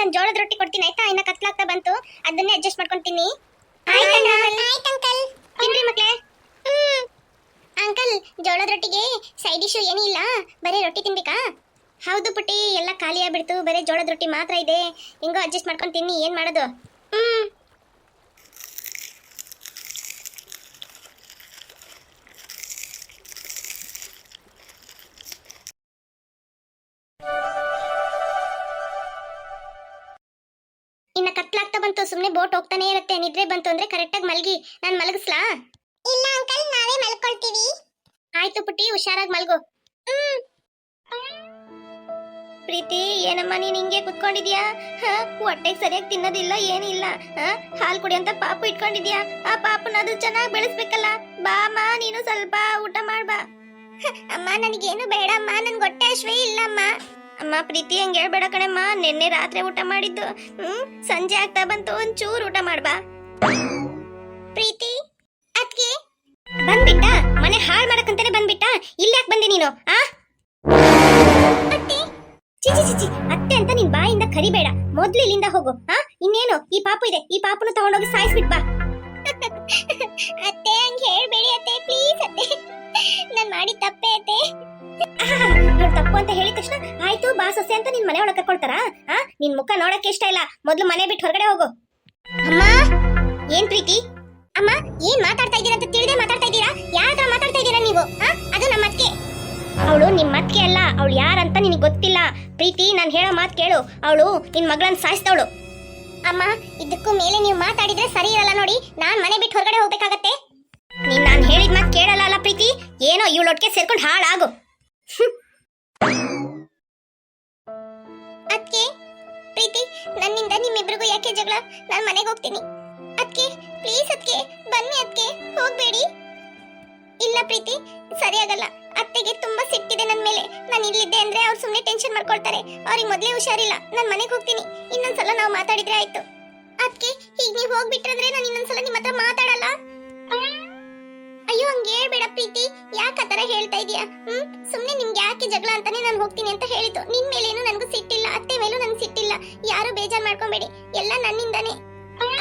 ಒಂದ್ ಜೋಳದ ರೊಟ್ಟಿ ಕೊಡ್ತೀನಿ ಆಯ್ತಾ? ಇನ್ನ ಕತ್ಲಾಗ್ತಾ ಬಂತು, ಅದನ್ನೇ ಅಡ್ಜಸ್ಟ್ ಮಾಡ್ಕೊಂತೀನಿ. ಆಯ್ತು ಅಂಕಲ್. ತಿನ್ರಿ ಮಕ್ಳೇ. ಅಂಕಲ್, ಜೋಳದ ರೊಟ್ಟಿಗೆ ಸೈಡ್ ಡಿಶ್ ಏನೂ ಇಲ್ಲ, ಬರೀ ರೊಟ್ಟಿ ತಿನ್ಬೇಕಾ? ಹೌದು ಪುಟ್ಟಿ, ಎಲ್ಲ ಖಾಲಿ ಆಗ್ಬಿಡ್ತು, ಬರೀ ಜೋಳದ ರೊಟ್ಟಿ ಮಾತ್ರ ಇದೆ. ಹಿಂಗೋ ಅಡ್ಜಸ್ಟ್ ಮಾಡ್ಕೊಂಡು ತಿನ್ನಿ, ಏನ್ ಮಾಡೋದು? ಇನ್ನ ಕತ್ಲಾಗ್ತಾ ಬಂತು, ಸುಮ್ನೆ ಬೋಟ್ ಹೋಗ್ತಾನೆ ಇರುತ್ತೆ. ನಿದ್ರೆ ಬಂತು ಅಂದ್ರೆ ಕರೆಕ್ಟಾಗಿ ಮಲ್ಗಿ. ನಾನು ಮಲಗಿಸ್ಲಾ? ಇಲ್ಲ ಅಂಕಲ್, ನಾವೇ ಮಲ್ಕೊಳ್ತೀವಿ. ಆಯ್ತು ಪುಟ್ಟಿ, ಹುಷಾರಾಗಿ ಮಲ್ಗು. ಪ್ರೀತಿ, ಏನಮ್ಮ ನೀನ್ ಹಿಂಗೆ ಕುತ್ಕೊಂಡಿದ್ಯಾ? ಹೊಟ್ಟೆಗೆ ಸರಿಯಾಗಿ ತಿನ್ನೋದಿಲ್ಲ, ಏನಿಲ್ಲ. ಹಾಲು ಕುಡಿಯಂತ ಪಾಪು ಇಟ್ಕೊಂಡಿದ್ಯಾ? ಆ ಪಾಪನ ಅದು ಚೆನ್ನಾಗಿ ಬೆಳೆಸ್ಬೇಕಲ್ಲ. ಬಾ ಅಮ್ಮ, ನೀನು ಸ್ವಲ್ಪ ಊಟ ಮಾಡ್ಬಾ. ಅಮ್ಮ ನನಗೇನು ಬೇಡ ಅಮ್ಮ, ನನ್ಗೆ ಹೊಟ್ಟೆ ಹಶ್ವೇ ಇಲ್ಲಮ್ಮ. ಅಮ್ಮ ಪ್ರೀತಿ, ಹಂಗೆ ಹೇಳ್ಬೇಡ ಕಣಮ್ಮ, ನಿನ್ನೆ ರಾತ್ರಿ ಊಟ ಮಾಡಿದ್ದು. ಸಂಜೆ ಆಗ್ತಾ ಬಂತು, ಒಂಚೂರು ಊಟ ಮಾಡ್ಬಾ. ಪ್ರೀತಿ ಅದ್ಕೆ ಬಂದ್ಬಿಟ್ಟ, ಮನೆ ಹಾಳು ಮಾಡಕ್ಕಂತಾನೆ ಬಂದ್ಬಿಟ್ಟ. ಇಲ್ಯಾಕ್ ಬಂದೆ ನೀನು? ಅತ್ತೆ, ಚಿಚಿ ಚಿಚಿ, ಅತ್ತೆ ಅಂತ ನಿನ್ ಬಾಯಿಂದ ಕರಿಬೇಡ. ಮೊದ್ಲು ಇಲ್ಲಿಂದ ಹೋಗು. ಇನ್ನೇನು, ಈ ಪಾಪು ಇದೆ, ಈ ಪಾಪುನ ತಗೊಂಡೋಗಿ ಸಾಯಿಸ್ಬಿಟ್ ಬಾ. ಅತ್ತೆ, ಹಂಗೆ ಹೇಳ್ಬೇಡಿ ಅತ್ತೆ, ಪ್ಲೀಸ್ ಅತ್ತೆ, ನಾನ್ ಮಾಡಿ ತಪ್ಪೆ ಅತ್ತೆ. ತಪ್ಪು ಅಂತ ಹೇಳಿದ ತಕ್ಷಣ ಆಯ್ತು ಬಾ ಸೊಸೆ ಅಂತ ನಿನ್ ಮನೆ ಒಳಗೆ ಕರ್ಕೊಳ್ತಾರ? ನಿನ್ ಮುಖ ನೋಡಕ್ಕೆ ಇಷ್ಟ ಇಲ್ಲ, ಮೊದ್ಲು ಮನೆ ಬಿಟ್ಟು ಹೊರಗಡೆ ಹೋಗು. ಅಮ್ಮ, ಏನ್ ಪ್ರೀತಿ? ಅಮ್ಮ, ಏನ್ ಮಾತಾಡ್ತಾ ಇದ್ದೀರಾ ಅಂತ ತಿಳಿದೇ ಮಾತಾಡ್ತಾ ಇದ್ದೀರಾ? ಯಾರ ಹತ್ರ ಮಾತಾಡ್ತಾ ಇದ್ದೀರಾ ನೀವು? ಅದು ನಮ್ಮ ಅತ್ತಿಗೆ. ಅವಳು ನಿಮ್ ಅತ್ತಿಗೆ ಅಲ್ಲ, ಅವಳು ಯಾರಂತ ನಿನಗೆ ಗೊತ್ತಿಲ್ಲ. ಪ್ರೀತಿ, ನಾನು ಹೇಳೋ ಮಾತು ಕೇಳು, ಅವಳು ನಿನ್ ಮಗಳನ್ನ ಸಾಯಿಸ್ತವಳು. ಅಮ್ಮ, ಇದಕ್ಕೂ ಮೇಲೆ ನೀವು ಮಾತಾಡಿದ್ರೆ ಸರಿ ಇರಲ್ಲ ನೋಡಿ, ನಾನ್ ಮನೆ ಬಿಟ್ಟು ಹೊರಗಡೆ ಹೋಗ್ಬೇಕಾಗತ್ತೆ. ನೀನ್ ನಾನು ಹೇಳಿದ ಮಾತು ಕೇಳಲ್ಲ ಅಲ್ಲ ಪ್ರೀತಿ? ಏನೋ ಇವಳೊಟ್ಟಿಗೆ ಸೇರ್ಕೊಂಡು ಹಾಳಾಗು. ಅದ್ಕೆ ಪ್ರೀತಿ, ನನ್ನಿಂದ ನಿಮ್ಮಿಬ್ರಿಗೂ ಯಾಕೆ ಜಗಳ? ನಾನು ಮನೆಗೆ ಹೋಗ್ತೀನಿ. ಅದ್ಕೆ ಪ್ಲೀಸ್ ಅದ್ಕೆ, ಬನ್ನಿ ಅದ್ಕೆ, ಹೋಗ್ಬೇಡಿ. ಇಲ್ಲ ಪ್ರೀತಿ, ಸರಿಯಾಗಲ್ಲ. ಅತ್ತೆಗೆ ತುಂಬಾ ಸಿಟ್ಟಿದೆ ನನ್ನ ಮೇಲೆ. ನಾನು ಇಲ್ಲಿದ್ದೆ ಅಂದ್ರೆ ಅವ್ರು ಸುಮ್ಮನೆ ಟೆನ್ಷನ್ ಮಾಡ್ಕೊಳ್ತಾರೆ. ಅವ್ರಿಗೆ ಮೊದಲೇ ಹುಷಾರಿಲ್ಲ. ನಾನು ಮನೆಗೆ ಹೋಗ್ತೀನಿ, ಇನ್ನೊಂದ್ಸಲ ನಾವು ಮಾತಾಡಿದ್ರೆ ಆಯ್ತು. ಅದ್ಕೆ ಈಗ ನೀವು ಹೋಗ್ಬಿಟ್ರಂದ್ರೆ ನಾನು ಇನ್ನೊಂದ್ಸಲ ನಿಮ್ಮ ಹತ್ರ ಮಾತಾಡಲ್ಲ. ಅಯ್ಯೋ, ಹಂಗೆ ಹೇಳ್ಬೇಡ ಪ್ರೀತಿ, ಯಾಕೆ ಆತರ ಹೇಳ್ತಾ ಇದೀಯಾ? ಸುಮ್ನೆ ನಿಮ್ಗೆ ಯಾಕೆ ಜಗಳ ಅಂತಾನೆ ನಾನು ಹೋಗ್ತೀನಿ ಅಂತ ಹೇಳಿದ್ದು. ನಿನ್ ಮೇಲೇನು ನನಗೂ ಸಿಟ್ಟಿಲ್ಲ, ಅತ್ತೆ ಮೇಲೂ ನನ್ಗೆ ಸಿಟ್ಟಿಲ್ಲ. ಯಾರು ಬೇಜಾರ್ ಮಾಡ್ಕೊಂಬೇಡಿ, ಎಲ್ಲ ನನ್ನಿಂದಾನೆ.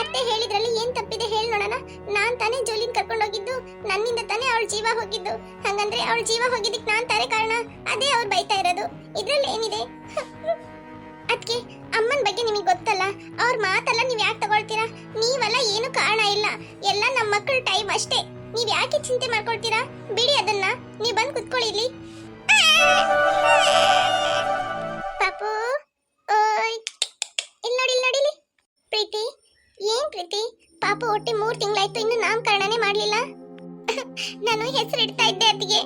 ಅತ್ತೆ ಹೇಳಿದ್ರಲ್ಲಿ ಏನ್ ತಪ್ಪಿದೆ ಹೇಳಿ ನೋಡೋಣ? ನಾನ್ ತಾನೇ ಜೋಲಿನ್ ಕರ್ಕೊಂಡು ಹೋಗಿದ್ದು, ನನ್ನಿಂದ ತಾನೇ ಅವಳ ಜೀವ ಹೋಗಿದ್ದು. ಹಂಗಂದ್ರೆ ಅವಳ ಜೀವ ಹೋಗಿದ್ದಕ್ಕೆ ನಾನ್ ತಾನೇ ಕಾರಣ. ಅದೇ ಅವ್ರು ಬೈತಾ ಇರೋದು, ಇದ್ರಲ್ಲಿ ಏನಿದೆ? ಅದ್ಕೆ ಅಮ್ಮನ ಬಗ್ಗೆ ನಿಮಗೆ ಗೊತ್ತಲ್ಲ, ಅವ್ರ ಮಾತಲ್ಲ ನೀವ್ ಯಾಕೆ ತಗೊಳ್ತೀರಾ? ನೀವೆಲ್ಲ ಏನು ಕಾರಣ ಇಲ್ಲ, ಎಲ್ಲ ನಮ್ಮ ಮಕ್ಕಳ ಟೈಮ್ ಅಷ್ಟೇ. ನೀವ್ ಯಾಕೆ ಚಿಂತೆ ಮಾಡ್ಕೊಳ್ತೀರಾ? ಬಿಡಿ ಅದನ್ನ, ನೀವ್ ಬಂದ್ ಕುತ್ಕೊಳ್ಳಿ ಇಲ್ಲಿ. ಪಾಪು, ಓಯ್, ಇಲ್ಲಿ ನೋಡಿ, ಇಲ್ಲಿ ನೋಡಿ. ಪ್ರೀತಿ, ಏನ್ ಪ್ರೀತಿ? ಪಾಪು ಹುಟ್ಟಿ 3 ತಿಂಗಳಾಯ್ತು, ಇನ್ನು ನಾಮಕರಣನೇ ಮಾಡ್ಲಿಲ್ಲ. ನಾನು ಹೆಸರು ಇಡ್ತಾ ಇದ್ದೆ ಅತ್ತಿಗೆ.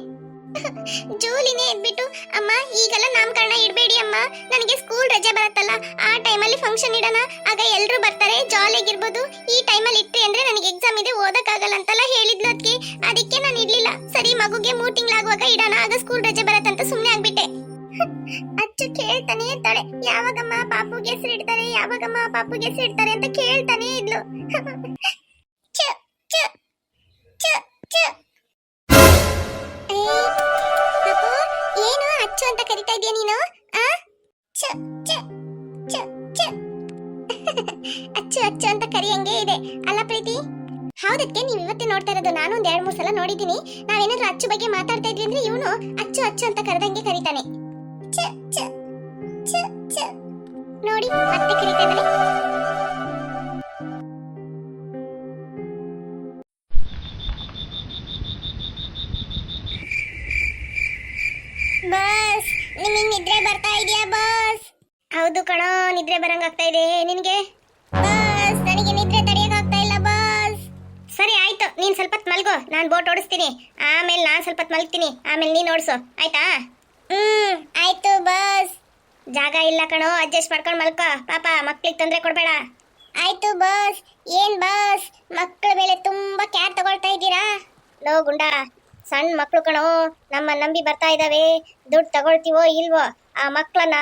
ಜೂಲಿನೇ ಎದ್ಬಿಟ್ಟು, ಅಮ್ಮ ಈಗೆಲ್ಲ ನಾಮಕರಣ ಇಡಬೇಡಿ ಅಮ್ಮ, ನನಗೆ ಸ್ಕೂಲ್ ರಜೆ ಬರುತ್ತಲ್ಲ, ಆ ಟೈಮಲ್ಲಿ ಫಂಕ್ಷನ್ ಇಡೋಣ, ಆಗ ಎಲ್ಲರೂ ಬರ್ತಾರೆ, ಜಾಲಿಯಾಗಿರ್ಬೋದು. ಈ ಟೈಮಲ್ಲಿ ಇಟ್ರಿ ಅಂದ್ರೆ ನನಗೆ ಎಕ್ಸಾಮ್ ಇದೆ, ಓದಕ್ಕಾಗಲ್ಲ ಅಂತೆಲ್ಲ ಹೇಳಿದ್ಲು ಅದಕ್ಕೆ. ಅದಕ್ಕೆ ನಾನು ಇಡ್ಲಿಲ್ಲ. ಸರಿ, ಮಗುಗೆ 3 ತಿಂಗಳಾಗುವಾಗ ಇಡೋಣ, ಆಗ ಸ್ಕೂಲ್ ರಜೆ ಬರತ್ತಂತ ಸುಮ್ಮನೆ ಆಗ್ಬಿಟ್ಟೆ. ಅಚ್ಚು ಕೇಳ್ತಾನೆ ಇರ್ತಾಳೆ, ಯಾವಾಗಮ್ಮ ಪಾಪುಗೆ ಹೆಸರು ಇಡ್ತಾರೆ, ಯಾವಾಗಮ್ಮ ಪಾಪುಗೆ ಹೆಸರು ಇಡ್ತಾರೆ ಅಂತ ಕೇಳ್ತಾನೆ ಇದ್ಲು. ಚ ಚ ಚ ಚ. ಪಾಪು, ಏನು ಅಚ್ಚು ಅಂತ ಕರಿತಾ ಇದೀಯ ನೀನು? ಚ ಚ ಚ ಚ. ಅಚ್ಚು ಅಚ್ಚು ಅಂತ ಕರಿಯಂಗೆ ಇದೆ ಅಲ್ಲ ಪ್ರೀತಿ? ಹೌದಕ್ಕೆ ನೀವು ಇವತ್ತೇ ನೋಡ್ತಾ ಇರೋದು. ನಾನು ಒಂದ್ 2-3 ಸಲ ನೋಡಿದೀನಿ. ನಾವೇನಾದ್ರೂ ಅಚ್ಚು ಬಗ್ಗೆ ಮಾತಾಡ್ತಾ ಇದ್ವಿ ಅಂದ್ರೆ ಇವನು ಅಚ್ಚು ಅಚ್ಚು ಅಂತ ಕರೆದಂಗೆ ಕರೀತಾನೆ. ಚ ಚ ಚ ಚ. ನೋಡಿ, ಮತ್ತೆ ಕರೀತಾ ಇದ್ದಾನೆ. ಬಸ್, ನಿಮಗೆ ನಿದ್ರೆ ಬರ್ತಾ ಇದೆಯಾ ಬಸ್? ಹೌದು ಕಣೋ, ನಿದ್ರೆ ಬರಂಗ ಆಗ್ತಾ ಇದೆ. ನಿನಗೆ? ಬಸ್, ನನಗೆ ನಿದ್ರೆ ತಡೆಯಕ್ ಆಗ್ತಾ ಇಲ್ಲ ಬಸ್. ಸರಿ ಆಯ್ತು, ನೀನ್ ಸ್ವಲ್ಪ ಹೊತ್ತು ಮಲ್ಗೋ, ನಾನು ಬೋಟ್ ಓಡಿಸ್ತೀನಿ. ಆಮೇಲೆ ನಾನು ಸ್ವಲ್ಪ ಹೊತ್ತು ಮಲ್ಗ್ತೀನಿ, ಆಮೇಲೆ ನೀನ್ ಓಡಿಸು, ಆಯ್ತಾ? ಆಯ್ತು ಬಸ್. ಜಾಗ ಇಲ್ಲ ಕಣೋ, ಅಡ್ಜಸ್ಟ್ ಮಾಡ್ಕೊಂಡು ಮಲ್ಕೋ. ಪಾಪ ಮಕ್ಳಿಗೆ ತೊಂದರೆ ಕೊಡಬೇಡ. ಆಯ್ತು ಬಸ್. ಏನ್ ಬಸ್, ಮಕ್ಕಳ ಮೇಲೆ ತುಂಬಾ ಕೇರ್ ತಗೊಳ್ತಾ ಇದ್ದೀರಾ? ಲೋ ಗುಂಡ, ಸಣ್ಣ ಮಕ್ಳು ಕಣೋ, ನಮ್ಮ ನಂಬಿ ಬರ್ತಾ ಇದಾವೆ. ದುಡ್ಡು ತಗೊಳ್ತೀವೋ ಇಲ್ವೋ, ಆ ಮಕ್ಕಳನ್ನ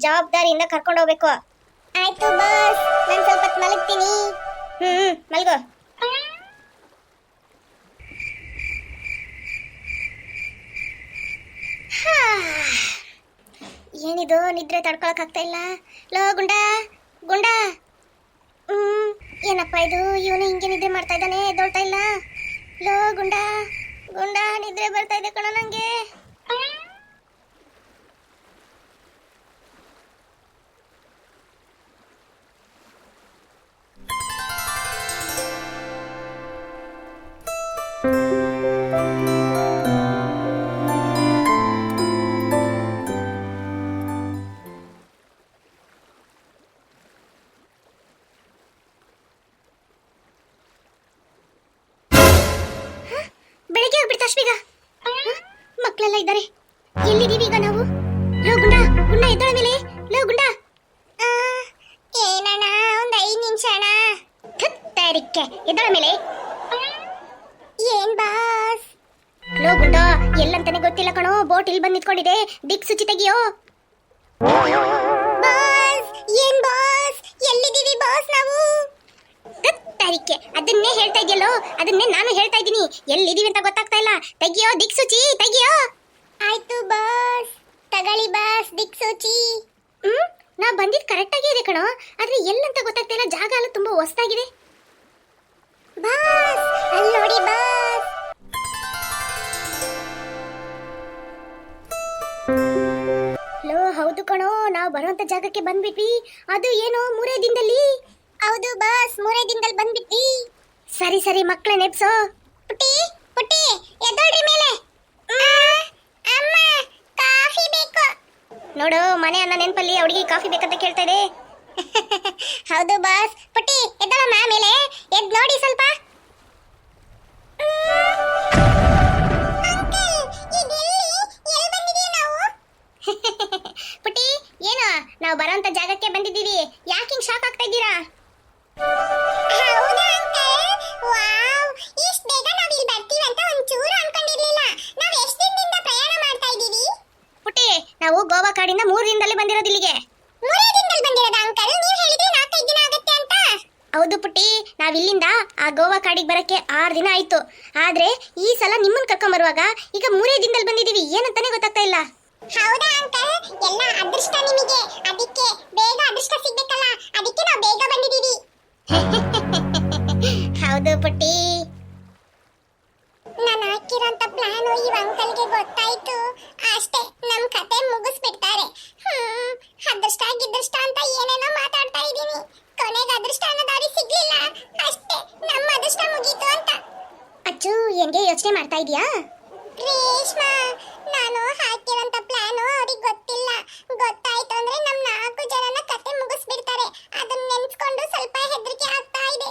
ಜವಾಬ್ದಾರಿಯಿಂದ ಕರ್ಕೊಂಡು ಹೋಗ್ಬೇಕು. ಆಯ್ತು ಬಸ್, ನಾನು ಸ್ವಲ್ಪ ಹೊತ್ತು ಮಲಗ್ತೀನಿ. ಮಲ್ಗೋ. ಏನಿದು, ನಿದ್ರೆ ತಡ್ಕೊಳಕ್ ಆಗ್ತಾ ಇಲ್ಲ. ಲೋ ಗುಂಡ, ಗುಂಡ. ಏನಪ್ಪ ಇದು, ಇವನು ಹಿಂಗೆ ನಿದ್ರೆ ಮಾಡ್ತಾ ಇದ್ದಾನೆ, ಎದ್ದೋಳ್ತಾ ಇಲ್ಲ. ಲೋ ಗುಂಡ, ಗುಂಡ ನಿದ್ರೆ ಬರ್ತಾ ಇದೆ ಕಣ ನಂಗೆ. ಬೆಳಿಗ್ಗೆ ಆಗ್ಬಿಡ್ತಾ ಅಶ್ವಿಗ. ಮಕ್ಕಳೆಲ್ಲ ಇದ್ದಾರೆ, ಎಲ್ಲಿದೀವಿ ಈಗ ನಾವು? ಲೋ ಗುಂಡ, ಗುಂಡ ಎದ್ದಳ ಮೇಲೆ. ಲೋ ಗುಂಡ. ಏನಣ್ಣ, ಒಂದ್ 5 ನಿಮಿಷ ಅಣ್ಣ. ತರಿಕೆ ಎದ್ದಳ ಮೇಲೆ. ಏನ್ ಬಾಸ್? ಲೋ ಗುಂಡ, ಎಲ್ಲಂತಾನೆ ಗೊತ್ತಿಲ್ಲ ಕಣೋ, ಬೋಟ್ ಇಲ್ಲಿ ಬಂದ್ ನಿಂತ್ಕೊಂಡಿದೆ, ದಿಕ್ ಸುಚಿ ತೆಗಿಯೋ. ಬಾಸ್, ಏನ್ ಬಾಸ್, ಎಲ್ಲಿದೀವಿ ಬಾಸ್ ನಾವು? ತಾರೀಕೆ ಅದನ್ನೇ ಹೇಳ್ತಾ ಇದೆಯಲ್ಲೋ, ಅದನ್ನೇ ನಾನು ಹೇಳ್ತಾ ಇದ್ದೀನಿ. ಎಲ್ಲಿದೀವಿ ಅಂತ ಗೊತ್ತಾಗ್ತಾ ಇಲ್ಲ. ತೆಗಿಯೋ ದಿಕ್ಸೂಚಿ, ತೆಗಿಯೋ. ಆಯ್ತು ಬಾಸ್, ತಗೊಳ್ಳಿ ಬಾಸ್ ದಿಕ್ಸೂಚಿ. ನಾ ಬಂದಿದ್ ಕರೆಕ್ಟ್ ಆಗಿ ಇದೆ ಕಣೋ, ಆದ್ರೆ ಎಲ್ಲಂತ ಗೊತ್ತಾಗ್ತಾ ಇಲ್ಲ. ಜಾಗ ಎಲ್ಲ ತುಂಬಾ ಹೊಸ್ತಾಗಿದೆ ಬಾಸ್, ಅಲ್ಲಿ ನೋಡಿ ಬಾಸ್. ಲೋ ಹೌದು ಕಣೋ, ನಾವು ಬರುವಂತ ಜಾಗಕ್ಕೆ ಬಂದ್ಬಿಟ್ವಿ. ಅದು ಏನು 3 ದಿನದಲ್ಲಿ? ಹೌದು ಬಾಸ್, 3 ದಿನದಲ್ಲಿ ಬಂದ್ಬಿಟ್ವಿ. ಸರಿ ಸರಿ, ಮಕ್ಕಳೇ ನೆಪ್ಸೋ. ಪುಟ್ಟಿ ಪುಟ್ಟಿ ಎದ್ದೋಳ್ರಿ ಮೇಲೆ. ಅಮ್ಮ ಕಾಫಿ ಬೇಕು. ನೋಡು, ಮನೆ ಅನ್ನ ನೆನಪಲ್ಲಿ ಅವಳಿಗೆ ಕಾಫಿ ಬೇಕಂತ ಕೇಳ್ತಾ ಇದೆ. ಹೌದು ಬಾಸ್. ಪುಟ್ಟಿ ಎದ್ದಳಮ್ಮ ಮೇಲೆ, ಎದ್ದು ನೋಡಿ ಸ್ವಲ್ಪ. ಪುಟ್ಟಿ ಏನು, ನಾವು ಬರೋಂತ ಜಾಗಕ್ಕೆ ಬಂದಿದ್ದೀವಿ. ಯಾಕೆ ಹಿಂಗ್ ಶಾಕ್ ಆಗ್ತಾ ಇದ್ದೀರಾ? ಹೌದಾ ಅಂಕಲ್, ವಾವ್, ಇಷ್ಟು ಬೇಗ ನಾವು ಇಲ್ಲಿ ಬರ್ತೀವಿ ಅಂತ ಒಂಚೂರು ಅನ್ಕೊಂಡಿರ್ಲಿಲ್ಲ. ನಾವು ಎಷ್ಟು ದಿನದಿಂದ ಪ್ರಯಾಣ ಮಾಡ್ತಾ ಇದ್ದೀವಿ? ಪುಟ್ಟಿ, ನಾವು ಗೋವಾ ಕಾಡಿಂದ 3 ದಿನದಲ್ಲಿ ಬಂದಿರೋದು ಇಲ್ಲಿಗೆ. 3 ದಿನದಲ್ಲಿ ಬಂದಿರೋದಾ ಅಂಕಲ್? ನೀವು ಹೇಳಿದ್ರಿ 4-5 ದಿನ ಆಗುತ್ತೆ ಅಂತ. ಹೌದು ಪುಟ್ಟಿ, ನಾವು ಇಲ್ಲಿಂದ ಆ ಗೋವಾ ಕಾಡಿಗೆ ಬರಕ್ಕೆ 6 ದಿನ ಆಯ್ತು. ಆದ್ರೆ ಈ ಸಲ ನಿಮ್ಮನ್ನ ಕರ್ಕೊಂಡ್ ಬರುವಾಗ ಈಗ 3 ದಿನದಲ್ಲಿ ಬಂದಿದ್ದೀವಿ. ಏನಂತಾನೆ ಗೊತ್ತಾಗ್ತಾ ಇಲ್ಲ. ಹೌದಾ ಅಂಕಲ್, ಎಲ್ಲ ಅದೃಷ್ಟ ನಿಮಗೆ, ಅದಕ್ಕೆ ಬೇಗ ಅದೃಷ್ಟ ಸಿಗ್ಬೇಕಲ್ಲ, ಅದಕ್ಕೆ ನಾವು ಬೇಗ ಬಂದಿದ್ದೀವಿ. ಹೌದು ಪುಟ್ಟಿ, ನಾನು ಹಾಕಿರೋಂತ ಪ್ಲಾನ್ ಈ ಅಂಕಲ್ಗೆ ಗೊತ್ತಾಯ್ತು. ಅಷ್ಟೇ, ನಮ್ ಕತೆ ಮುಗಿಸ್ಬಿಡ್ತಾರೆ. ಅದೃಷ್ಟ ಗಿದೃಷ್ಟ ಅಂತ ಏನೇನೋ ಮಾತಾಡ್ತಾ ಇದ್ದೀನಿ. ಕೊನೆಗೆ ಅದೃಷ್ಟ ಅನ್ನೋದಾರಿ ಸಿಗ್ಲಿಲ್ಲ. ಅಷ್ಟೇ, ನಮ್ಮ ಅದೃಷ್ಟ ಮುಗೀತು ಅಂತ. ಅಚ್ಚು, ಹೆಂಗೆ ಯೋಚನೆ ಮಾಡ್ತಾ ಇದೀಯಾ? ರೇಷ್ಮಾ, ನಾನು ಹಾಕಿರೋಂತ ಪ್ಲಾನ್ ಅವ್ರಿಗೆ ಗೊತ್ತಿಲ್ಲ. ಗೊತ್ತಾಯ್ತು ಅಂದ್ರೆ ನಮ್ 4 ಜನನ ಕತೆ ಮುಗಿಸ್ಬಿಡ್ತಾರೆ. ಅದನ್ನ ನೆನ್ಸ್ಕೊಂಡು ಸ್ವಲ್ಪ ಹೆದರಿಕೆ ಆಗ್ತಾ ಇದೆ.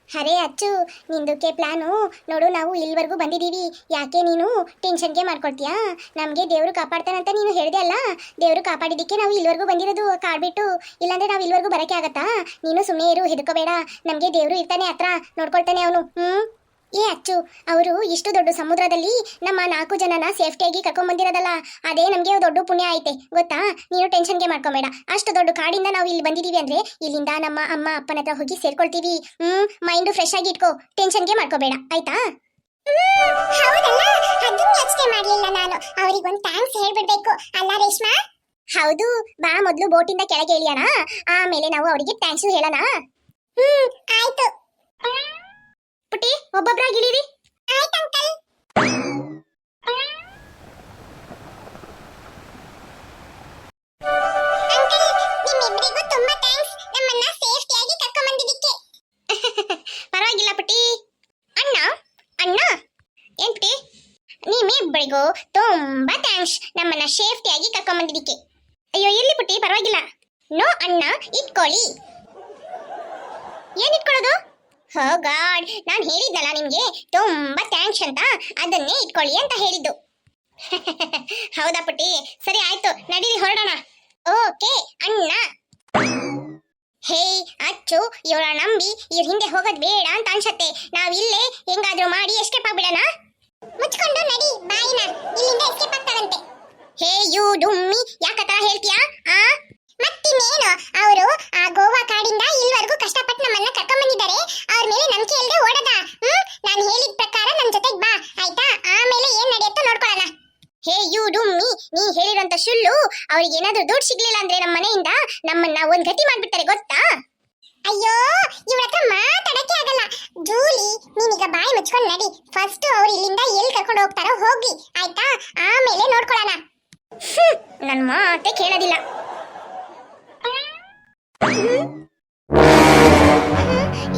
ಅರೆ ಅಚ್ಚು, ನಿಂದಕ್ಕೆ ಪ್ಲಾನು ನೋಡು, ನಾವು ಇಲ್ಲಿವರೆಗೂ ಬಂದಿದ್ದೀವಿ. ಯಾಕೆ ನೀನು ಟೆನ್ಷನ್ಗೆ ಮಾಡ್ಕೊಳ್ತೀಯಾ? ನಮಗೆ ದೇವರು ಕಾಪಾಡ್ತಾನಂತ ನೀನು ಹೇಳಿದೆ ಅಲ್ಲ, ದೇವರು ಕಾಪಾಡಿದ್ದಕ್ಕೆ ನಾವು ಇಲ್ಲಿವರೆಗೂ ಬಂದಿರೋದು ಕಾಡ್ಬಿಟ್ಟು. ಇಲ್ಲಾಂದ್ರೆ ನಾವು ಇಲ್ಲಿವರೆಗೂ ಬರಕ್ಕೆ ಆಗತ್ತಾ? ನೀನು ಸುಮ್ಮನೆ ಇರು, ಹೆದರ್ಕೋಬೇಡ. ನಮಗೆ ದೇವರು ಇರ್ತಾನೆ ಹತ್ರ, ನೋಡ್ಕೊಳ್ತಾನೆ ಅವನು. ಏ ಅಚ್ಚು, ಅವರು ಇಷ್ಟು ದೊಡ್ಡ ಸಮುದ್ರದಲ್ಲಿ ನಮ್ಮ 4 ಜನನ ಸೇಫ್ಟಿಯಾಗಿ ಕರ್ಕೊಂಡ್ ಬಂದಿರೋದಲ್ಲ, ಅದೇ ನಮಗೆ ದೊಡ್ಡ ಪುಣ್ಯ ಐತೆ ಗೊತ್ತಾ? ನೀನು ಟೆನ್ಷನ್ಗೆ ಮಾಡ್ಕೊಬೇಡ. ಅಷ್ಟು ದೊಡ್ಡ ಕಾಡಿಂದ ನಾವು ಇಲ್ಲಿ ಬಂದಿದೀವಿ ಅಂದ್ರೆ ಇಲ್ಲಿಂದ ನಮ್ಮ ಅಮ್ಮ ಅಪ್ಪನ ಹತ್ರ ಹೋಗಿ ಸೇರ್ಕೊಳ್ತೀವಿ. ಮೈಂಡ್ ಫ್ರೆಶ್ ಆಗಿ ಇಟ್ಕೋ, ಟೆನ್ಷನ್ಗೆ ಮಾಡ್ಕೋಬೇಡ, ಆಯ್ತಾ? ಹೌದಲ್ಲ, ಅದನ್ನ ಯೋಚನೆ ಮಾಡ್ಲಿಲ್ಲ ನಾನು. ಅವರಿಗೊಂದು ಥ್ಯಾಂಕ್ಸ್ ಹೇಳ್ಬಿಡ್ಬೇಕು ಅಲ್ಲ ರೇಷ್ಮಾ? ಹೌದು, ಬಾ ಮೊದಲು ಬೋಟಿಂದ ಕೆಳಗೆ ಇಳಿಯೋಣ, ಆಮೇಲೆ ನಾವು ಅವರಿಗೆ ಥ್ಯಾಂಕ್ಸ್ ಹೇಳೋಣ. ಆಯ್ತು ಪುಟ್ಟಿ, ಒಬ್ಬೊಬ್ಬರಾಗಿ ಇಳಿರಿ. ಆಯ್ತು ಅಂಕಲ್. ಅಂಕಲ್, ನಿಮ್ಮಿಬ್ಬರಿಗೂ ತುಂಬಾ ಥ್ಯಾಂಕ್ಸ್, ನಮ್ಮನ್ನ ಸೇಫ್ಟಿಯಾಗಿ ಕರ್ಕೊಂಡು ಬಂದಿದ್ದಕ್ಕೆ. ಪರವಾಗಿಲ್ಲ ಪುಟ್ಟಿ. ಅಣ್ಣ ಅಣ್ಣ, ಏನ್ ಪುಟ್ಟಿ? ನಿಮ್ಮಿಬ್ಬರಿಗೂ ತುಂಬಾ ಥ್ಯಾಂಕ್ಸ್, ನಮ್ಮನ್ನ ಸೇಫ್ಟಿಯಾಗಿ ಕರ್ಕೊಂಡು ಬಂದಿದ್ದಕ್ಕೆ. ಅಯ್ಯೋ ಎಲ್ಲಿ ಪುಟ್ಟಿ, ಪರವಾಗಿಲ್ಲ. ನೋ ಅಣ್ಣ, ಇಟ್ಕೊಳ್ಳಿ. ಏನ್ ಇಟ್ಕೊಳ್ಳೋದು? ಹೋ ಗಾಡ್, ನಾನು ಹೇಳಿದ್ನಲ್ಲ ನಿಮ್ಗೆ ತುಂಬಾ ಥ್ಯಾಂಕ್ಸ್ ಅಂತ, ಅದನ್ನೇ ಇಟ್ಕೊಳ್ಳಿ ಅಂತ ಹೇಳಿದ್ದು. ಹೌದಾ ಪುಟ್ಟಿ, ಸರಿ ಆಯ್ತು, ನಡೀರಿ ಹೊರಡೋಣ. ಓಕೆ ಅಣ್ಣ. ಹೇ ಅಚ್ಚು, ಇವಳ ನಂಬಿ ಇವ್ರ ಹಿಂದೆ ಹೋಗೋದ್ ಬೇಡ ಅಂತ ಅನ್ಸತ್ತೆ. ನಾವಿಲ್ಲೇ ಹೆಂಗಾದ್ರೂ ಮಾಡಿ ಎಸ್ಕೇಪ್ ಆಗ್ಬಿಡೋಣ. ಮುಚ್ಕೊಂಡು ನಡಿ ಬಾಯಿನ, ಇಲ್ಲಿಂದ ಎಸ್ಕೇಪ್ ಆಗ್ತಾರಂತೆ. ಹೇ ಯು ಡುಮ್ಮಿ, ಯಾಕತರ ಹೇಳ್ತೀಯಾ? ಮತ್ತಿನ್ನೇನು, ಅವರು ಆ ಗೋವಾ ಕಾಡಿಂದ ಇಲ್ಲಿವರೆಗೂ ಕಷ್ಟಪಟ್ಟು ನಮ್ಮನ್ನ ಕರ್ಕೊಂಡ್ ಬಂದಿದ್ದಾರೆ. ಅವ್ರ ಮೇಲೆ ನಂಬಿಕೆ ಇಲ್ಲದೆ ಓಡದ. ನಾನು ಹೇಳಿದ ಪ್ರಕಾರ ನಮ್ ಜೊತೆಗೆ ಬಾ, ಆಯ್ತಾ? ಆಮೇಲೆ ಏನ್ ನಡೆಯುತ್ತೋ ನೋಡ್ಕೊಳ್ಳೋಣ. ಹೇ ಯು ಡುಮ್ಮಿ, ನೀ ಹೇಳಿರೋಂತ ಸುಳ್ಳು ಅವ್ರಿಗೆ ಏನಾದ್ರೂ ದುಡ್ಡು ಸಿಗ್ಲಿಲ್ಲ ಅಂದ್ರೆ ನಮ್ಮ ಮನೆಯಿಂದ ನಮ್ಮನ್ನ ಒಂದ್ ಗತಿ ಮಾಡ್ಬಿಡ್ತಾರೆ ಗೊತ್ತಾ? ಅಯ್ಯೋ ಇವಳ ಹತ್ರ ಮಾತಾಡಕ್ಕೆ ಆಗಲ್ಲ. ಜೂಲಿ ನೀನೀಗ ಬಾಯಿ ಮುಚ್ಕೊಂಡು ನಡಿ. ಫಸ್ಟ್ ಅವ್ರು ಇಲ್ಲಿಂದ ಎಲ್ಲಿ ಕರ್ಕೊಂಡು ಹೋಗ್ತಾರೋ ಹೋಗ್ಲಿ, ಆಯ್ತಾ? ಆಮೇಲೆ ನೋಡ್ಕೊಳ್ಳೋಣ. ನನ್ನ ಮಾತೆ ಕೇಳೋದಿಲ್ಲ.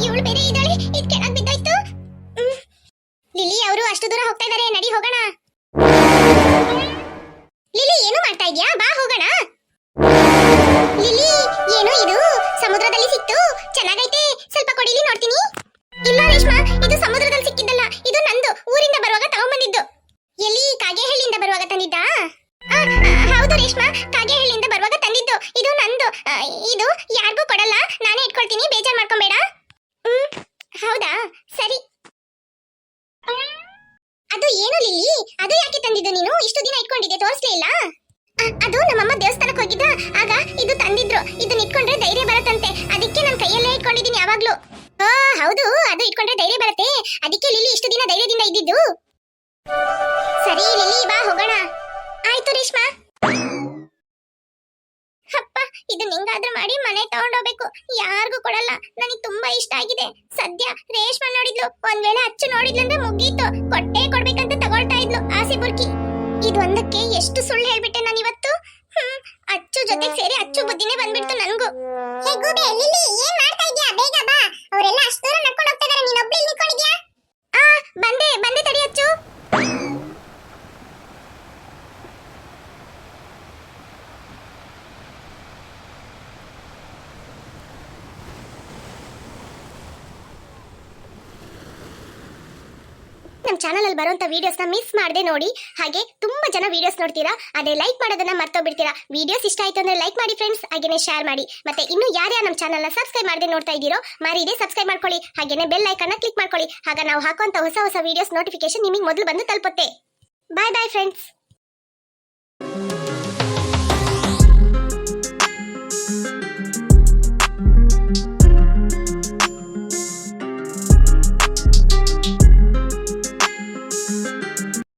ಇವಳು ಬೇರೆ ಇದ್ದಾಳೆ, ಇದು ಕೆಳಗೆ ಬಿದ್ದಾಯ್ತು. ಲಿಲಿ ಅವರು ಅಷ್ಟು ದೂರ ಹೋಗ್ತಾ ಇದಾರೆ, ನಡಿ ಹೋಗೋಣ. ಲಿಲಿ ಏನು ಮಾಡ್ತಾ ಇದ್ಯಾ? ಬಾ ಹೋಗೋಣ. ಲಿಲಿ ಏನು ಇದು ಸಮುದ್ರದಲ್ಲಿ ಸಿಕ್ತು, ಚೆನ್ನಾಗೈತೆ, ಸ್ವಲ್ಪ ಕೊಡಿಲಿ ನೋಡ್ತೀನಿ. ಇಲ್ಲ ರೇಷ್ಮಾ, ಇದು ಸಮುದ್ರದಲ್ಲಿ ಸಿಕ್ಕಿದ್ದಲ್ಲ, ಇದು ನಂದು, ಊರಿಂದ ಬರುವಾಗ ತಗೊಂಡ್ಬಂದಿದ್ದು. ಎಲ್ಲಿ? ಕಾಗೆಹಳ್ಳಿಯಿಂದ ಬರುವಾಗ ತಂದಿದ್ದಾ? ಹೌದು ರೇಷ್ಮಾ, ಕಾಗೆಹಳ್ಳಿಯಿಂದ ಬರುವಾಗ ತಂದಿದ್ದು. ಇದು ನಂದು, ಇದು ಯಾರಿಗೂ ಕೊಡಲ್ಲ, ನಾನೇ ಇಟ್ಕೊಳ್ತೀನಿ, ಬೇಜಾರ್ ಮಾಡ್ಕೊಂಬೇಡ. ಹೌದಾ, ಸರಿ. ಅದು ಏನು ಲಿಲಿ, ಅದು ಯಾಕೆ ತಂದಿದ್ದು ನೀನು? ಇಷ್ಟು ದಿನ ಇಟ್ಕೊಂಡಿದ್ದೆ, ತೋರಿಸ್ಲೇ ಇಲ್ಲ. ಅದು ನಮ್ಮಮ್ಮ ದೇವಸ್ಥಾನಕ್ಕೆ ಹೋಗಿದ್ದ, ಆಗ ಇದು ತಂದಿದ್ರು. ಇದನ್ನ ಇಟ್ಕೊಂಡ್ರೆ ಧೈರ್ಯ ಬರುತ್ತಂತೆ, ಅದಕ್ಕೆ ನಾನು ಕೈಯಲ್ಲೇ ಇಟ್ಕೊಂಡಿದ್ದೀನಿ ಯಾವಾಗ್ಲೂ. ಹೌದು, ಅದು ಇಟ್ಕೊಂಡ್ರೆ ಧೈರ್ಯ ಬರುತ್ತೆ, ಅದಕ್ಕೆ ಲಿಲಿ ಇಷ್ಟು ದಿನ ಧೈರ್ಯದಿಂದ ಇದ್ದಿದ್ದು. ಸರಿ ಲಿಲಿ, ಬಾ ಹೋಗೋಣ. ಆಯ್ತು ರೇಷ್ಮಾ. ಅಪ್ಪ, ಇದನ್ನ ಹೆಂಗಾದ್ರೂ ಮಾಡಿ ಮನೆ ತಗೊಂಡೋಗ್ಬೇಕು, ಯಾರಿಗೂ ಕೊಡಲ್ಲ, ನನಗೆ ತುಂಬಾ ಇಷ್ಟ ಆಗಿದೆ. ಸದ್ಯ ರೇಷ್ಮಾ ನೋಡಿದ್ಲು, ಒಂದ್ ವೇಳೆ ಅಚ್ಚು ನೋಡಿದ್ಲಂದ್ರೆ ಮುಗೀತು, ಕೊಟ್ಟೆ ಕೊಡ್ಬೇಕಂತ ತಗೊಳ್ತಾ ಇದ್ಲು ಆಸೆ ಬುರ್ಕಿ. ಇದು ಒಂದಕ್ಕೆ ಎಷ್ಟು ಸುಳ್ಳು ಹೇಳ್ಬಿಟ್ಟೆ ನಾನು ಇವತ್ತು. ಅಚ್ಚು ಜೊತೆಗೆ ಸೇರಿ ಅಚ್ಚು ಬುದ್ಧಿನೇ ಬಂದ್ಬಿಡ್ತು ನನ್ಗೂ. ಹೇ ಗೂಬೆ, ಲಿಲಿ ಏನ್ ಮಾಡ್ತಾ ಇದ್ಯಾ? ಬೇಗ ಬಾ, ಅವರೆಲ್ಲ ಅಷ್ಟು ದೂರ ನಡ್ಕೊಂಡು ಹೋಗ್ತಾ ಇದಾರೆ, ನೀನ್ ಒಬ್ಳೆ ಇಲ್ಲಿ ನಿಂತ್ಕೊಂಡಿದ್ಯಾ? ಬಂದೆ ಬಂದೆ, ತಡಿ ಅಚ್ಚು. ನಮ್ಮ ಚಾನಲ್ ಅಲ್ಲಿ ಬರುವಂತ ವಿಡಿಯೋಸ್ ನ ಮಿಸ್ ಮಾಡದೆ ನೋಡಿ. ಹಾಗೆ ತುಂಬಾ ಜನ ವಿಡಿಯೋಸ್ ನೋಡ್ತೀರಾ, ಅದೇ ಲೈಕ್ ಮಾಡೋದನ್ನ ಮರ್ತೋಗ್ಬಿಡ್ತೀರಾ. ವಿಡಿಯೋಸ್ ಇಷ್ಟ ಆಯ್ತು ಅಂದ್ರೆ ಲೈಕ್ ಮಾಡಿ ಫ್ರೆಂಡ್ಸ್, ಹಾಗೇನೆ ಶೇರ್ ಮಾಡಿ. ಮತ್ತೆ ಇನ್ನು ಯಾರ್ಯಾರು ನಮ್ಮ ಚಾನಲ್ ನ ಸಬ್ಸ್ಕ್ರೈಬ್ ಮಾಡದೆ ನೋಡ್ತಾ ಇದ್ದೀರೋ ಮರೀದೆ ಸಬ್ಸ್ಕ್ರೈಬ್ ಮಾಡ್ಕೊಳ್ಳಿ, ಹಾಗೇನೆ ಬೆಲ್ ಐಕಾನ್ ನ ಕ್ಲಿಕ್ ಮಾಡ್ಕೊಳ್ಳಿ. ಆಗ ನಾವು ಹಾಕುವಂತ ಹೊಸ ಹೊಸ ವಿಡಿಯೋಸ್ ನೋಟಿಫಿಕೇಶನ್ ನಿಮಗೆ ಮೊದಲು ಬಂದು ತಲುಪುತ್ತೆ. ಬಾಯ್ ಬಾಯ್ ಫ್ರೆಂಡ್ಸ್.